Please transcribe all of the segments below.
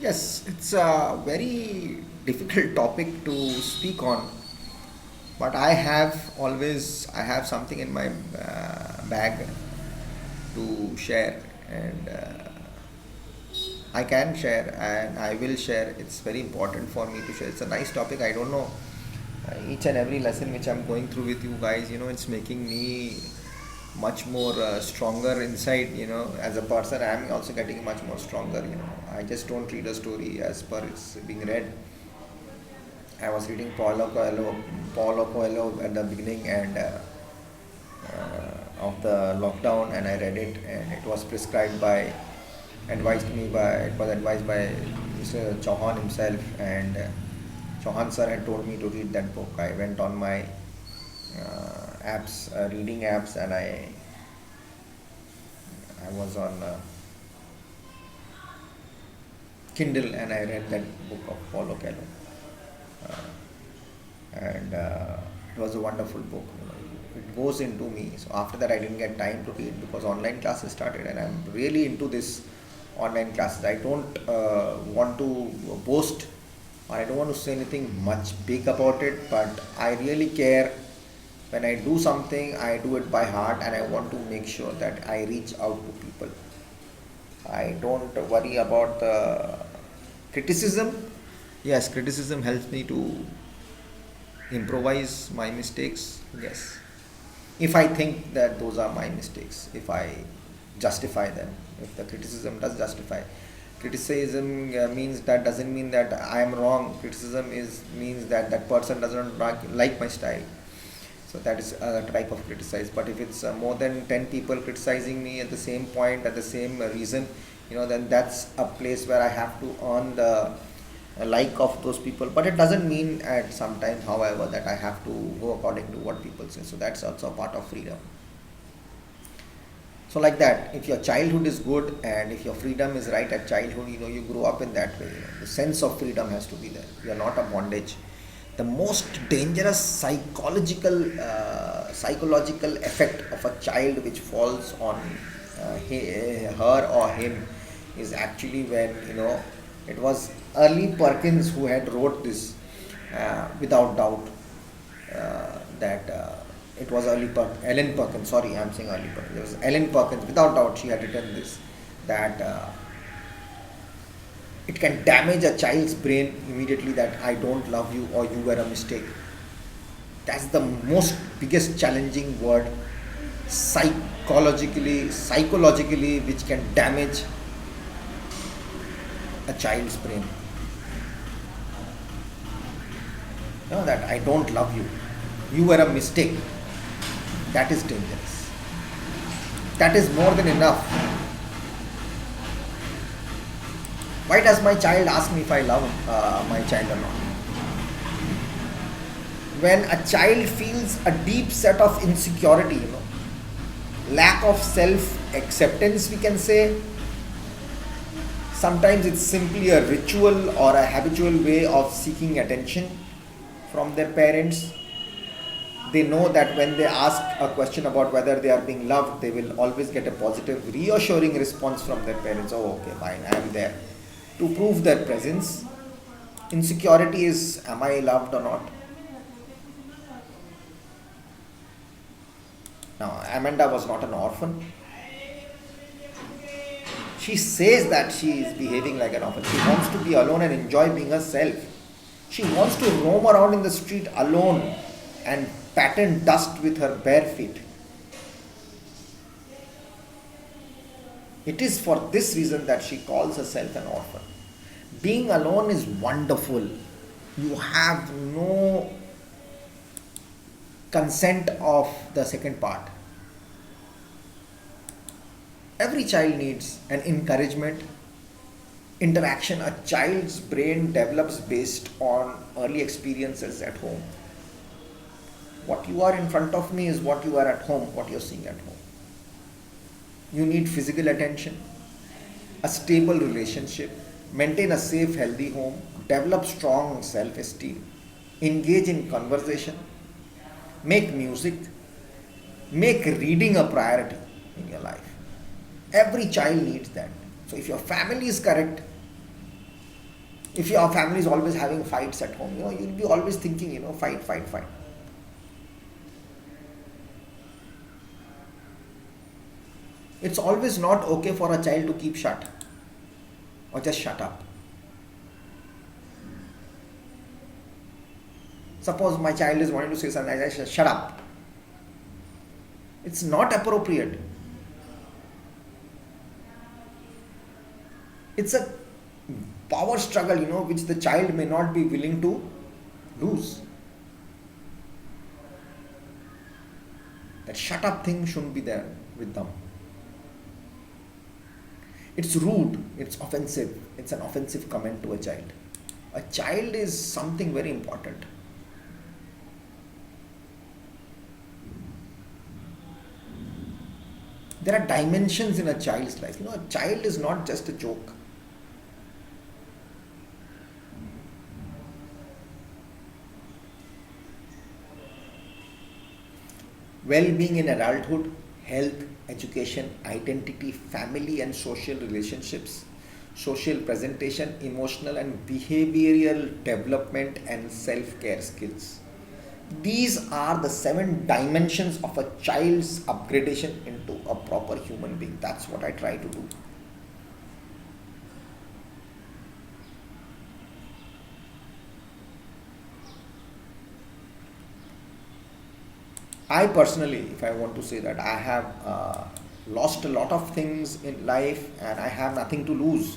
Yes, it's a very difficult topic to speak on, but I have something in my bag to share, and I can share and I will share. It's very important for me to share. It's a nice topic. I don't know. Each and every lesson which I'm going through with you guys, it's making me much more stronger inside. As a person, I'm also getting much more stronger. I just don't read a story as per it's being read. I was reading Paulo Coelho at the beginning and of the lockdown, and I read it, and it was it was advised by Mr. Chauhan himself, and Chauhan sir had told me to read that book. I went on my apps, reading apps, and I was on Kindle, and I read that book of Paulo Coelho. And it was a wonderful book. It goes into me. So after that, I didn't get time to read because online classes started, and I'm really into this online classes. I don't want to boast, or I don't want to say anything much big about it, but I really care. When I do something, I do it by heart, and I want to make sure that I reach out to people. I don't worry about the criticism. Yes, criticism helps me to improvise my mistakes. Yes, if I think that those are my mistakes, if I justify them, if the criticism does justify. Criticism means that doesn't mean that I am wrong. Criticism is means that that person doesn't like my style. So that is a type of criticize. But if it's more than 10 people criticizing me at the same point, at the same reason, then that's a place where I have to earn the like of those people. But it doesn't mean at sometimes, however, that I have to go according to what people say. So that's also a part of freedom. So like that, if your childhood is good and if your freedom is right at childhood, you grow up in that way. The sense of freedom has to be there. You are not a bondage. The most dangerous psychological effect of a child which falls on her or him is actually when it was Early Perkins who had wrote this without doubt that it was Ellen Perkins. Sorry, I'm saying Early Perkins. It was Ellen Perkins. Without doubt, she had written this that it can damage a child's brain immediately that I don't love you or you were a mistake. That's the most biggest challenging word psychologically, which can damage a child's brain. That I don't love you, you were a mistake. That is dangerous. That is more than enough. Why does my child ask me if I love my child or not? When a child feels a deep set of insecurity, lack of self acceptance, we can say. Sometimes it's simply a ritual or a habitual way of seeking attention from their parents. They know that when they ask a question about whether they are being loved, they will always get a positive, reassuring response from their parents. Oh, okay, fine, I am there. To prove their presence. Insecurity is, am I loved or not? Now, Amanda was not an orphan. She says that she is behaving like an orphan. She wants to be alone and enjoy being herself. She wants to roam around in the street alone and pattern dust with her bare feet. It is for this reason that she calls herself an orphan. Being alone is wonderful. You have no consent of the second part. Every child needs an encouragement, interaction. A child's brain develops based on early experiences at home. What you are in front of me is what you are at home, what you're seeing at home. You need physical attention, a stable relationship, maintain a safe, healthy home, develop strong self esteem, engage in conversation, make music, make reading a priority in your life. Every child needs that. So if your family is correct, If your family is always having fights at home, you'll be always thinking, fight, fight, fight. It's always not okay for a child to keep shut or just shut up. Suppose my child is wanting to say something, I say, shut up. It's not appropriate. It's a power struggle, which the child may not be willing to lose. That shut up thing shouldn't be there with them. It's rude, it's offensive, it's an offensive comment to a child. A child is something very important. There are dimensions in a child's life. A child is not just a joke. Well-being in adulthood, health, education, identity, family and social relationships, social presentation, emotional and behavioral development and self-care skills. These are the 7 dimensions of a child's upgradation into a proper human being. That's what I try to do. I personally, if I want to say that, I have lost a lot of things in life and I have nothing to lose.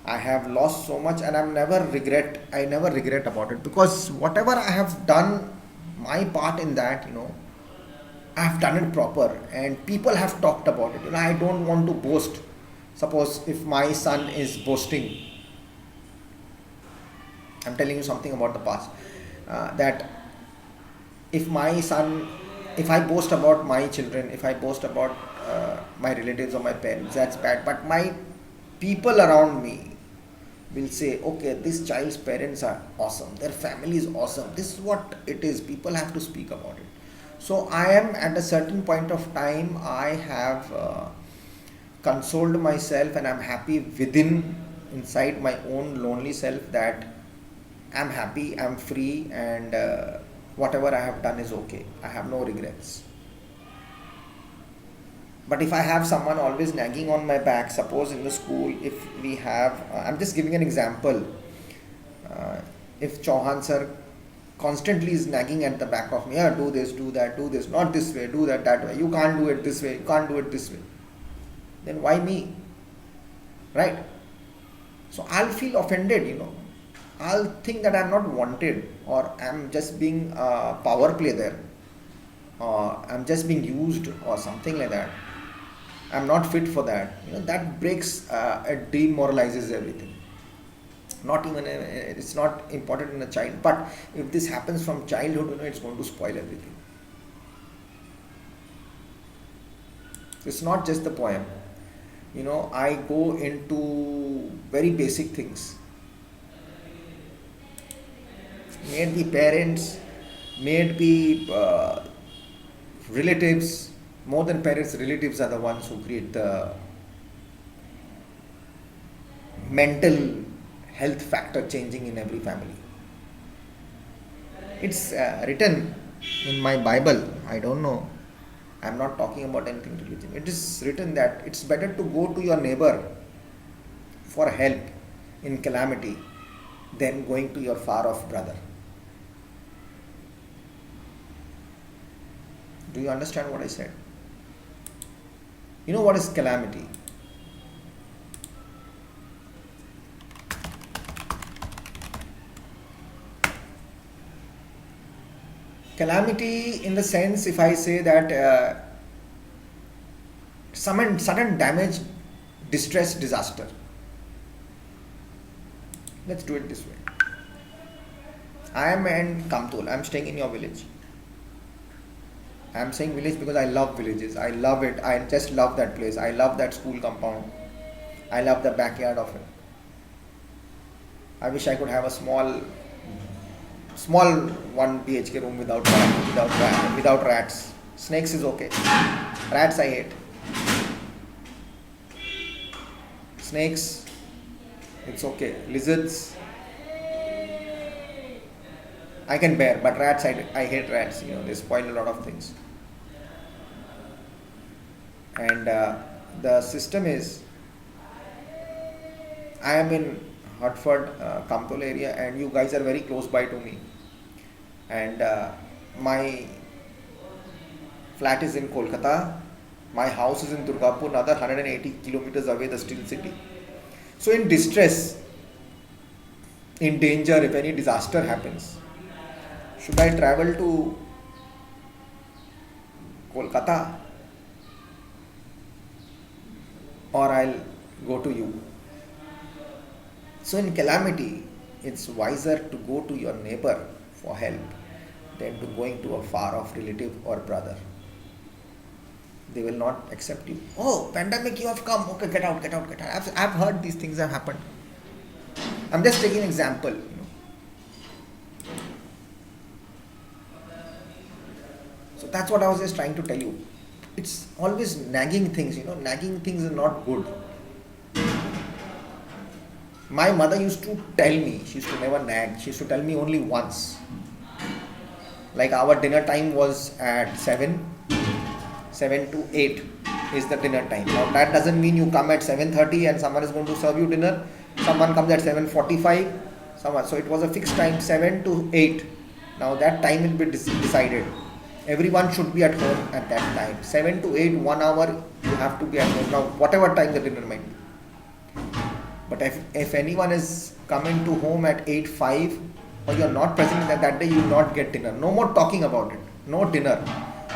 I have lost so much and I never regret about it, because whatever I have done, my part in that, I have done it proper and people have talked about it. I don't want to boast. Suppose if my son is boasting, I'm telling you something about the past, that if I boast about my children, if I boast about my relatives or my parents, that's bad. But my people around me will say, okay, this child's parents are awesome, their family is awesome, this is what it is. People have to speak about it. So I am at a certain point of time, I have consoled myself and I'm happy inside my own lonely self, that I'm happy, I'm free, and whatever I have done is okay. I have no regrets. But if I have someone always nagging on my back, suppose in the school, if we have, I'm just giving an example, if Chauhan sir constantly is nagging at the back of me, yeah, do this, do that, do this, not this way, do that way, you can't do it this way, you can't do it this way, then why me? Right? So I'll feel offended, I'll think that I'm not wanted, or I'm just being power play there, or I'm just being used, or something like that. I'm not fit for that. That breaks, it demoralizes everything. Not even it's not important in a child, but if this happens from childhood, it's going to spoil everything. It's not just the poem. I go into very basic things. May it be parents, may it be relatives. More than parents, relatives are the ones who create the mental health factor changing in every family. It's written in my Bible. I don't know. I'm not talking about anything religion. It is written that it's better to go to your neighbor for help in calamity than going to your far off brother. Do you understand what I said? What is calamity? Calamity, in the sense, if I say that sudden damage, distress, disaster. Let's do it this way. I am in Kamtul. I am staying in your village. I am saying village because I love villages. I love it. I just love that place. I love that school compound. I love the backyard of it. I wish I could have a small 1 BHK room without rats. Snakes is okay. Rats I hate. Snakes, It's okay. Lizards, I can bear, but rats, I hate rats. They spoil a lot of things. And the system is, I am in Hartford, Kamptol area, and you guys are very close by to me. And my flat is in Kolkata. My house is in Durgapur, another 180 kilometers away, the steel city. So, in distress, in danger, if any disaster happens, should I travel to Kolkata or I'll go to you? So, in calamity, it's wiser to go to your neighbor for help than to going to a far off relative or brother. They will not accept you. Oh, pandemic, you have come. Okay, get out, get out, get out. I've heard these things have happened. I'm just taking an example. So that's what I was just trying to tell you. It's always nagging things. Nagging things are not good. My mother used to tell me, she used to never nag, she used to tell me only once. Like our dinner time was at 7 to 8 is the dinner time. Now that doesn't mean you come at 7:30 and someone is going to serve you dinner. Someone comes at 7:45, so it was a fixed time, 7 to 8. Now that time will be decided. Everyone should be at home at that time. 7 to 8, 1 hour you have to be at home. Now whatever time the dinner might be. But if anyone is coming to home at 8:05 or you're not present that day, you will not get dinner. No more talking about it. No dinner.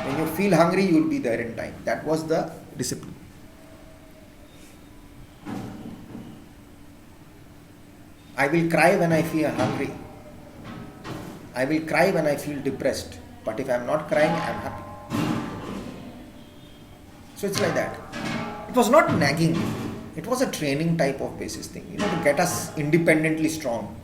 When you feel hungry, you will be there in time. That was the discipline. I will cry when I feel hungry. I will cry when I feel depressed. But if I am not crying, I am happy. So it's like that. It was not nagging. It was a training type of basis thing, to get us independently strong.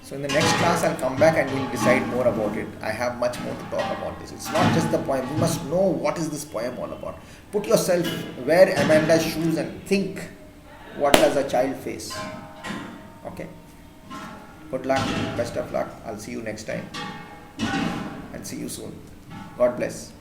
So in the next class, I'll come back and we'll decide more about it. I have much more to talk about this. It's not just the poem. You must know what is this poem all about. Put yourself, wear Amanda's shoes and think, what does a child face? Okay. Good luck. Best of luck. I'll see you next time. And see you soon. God bless.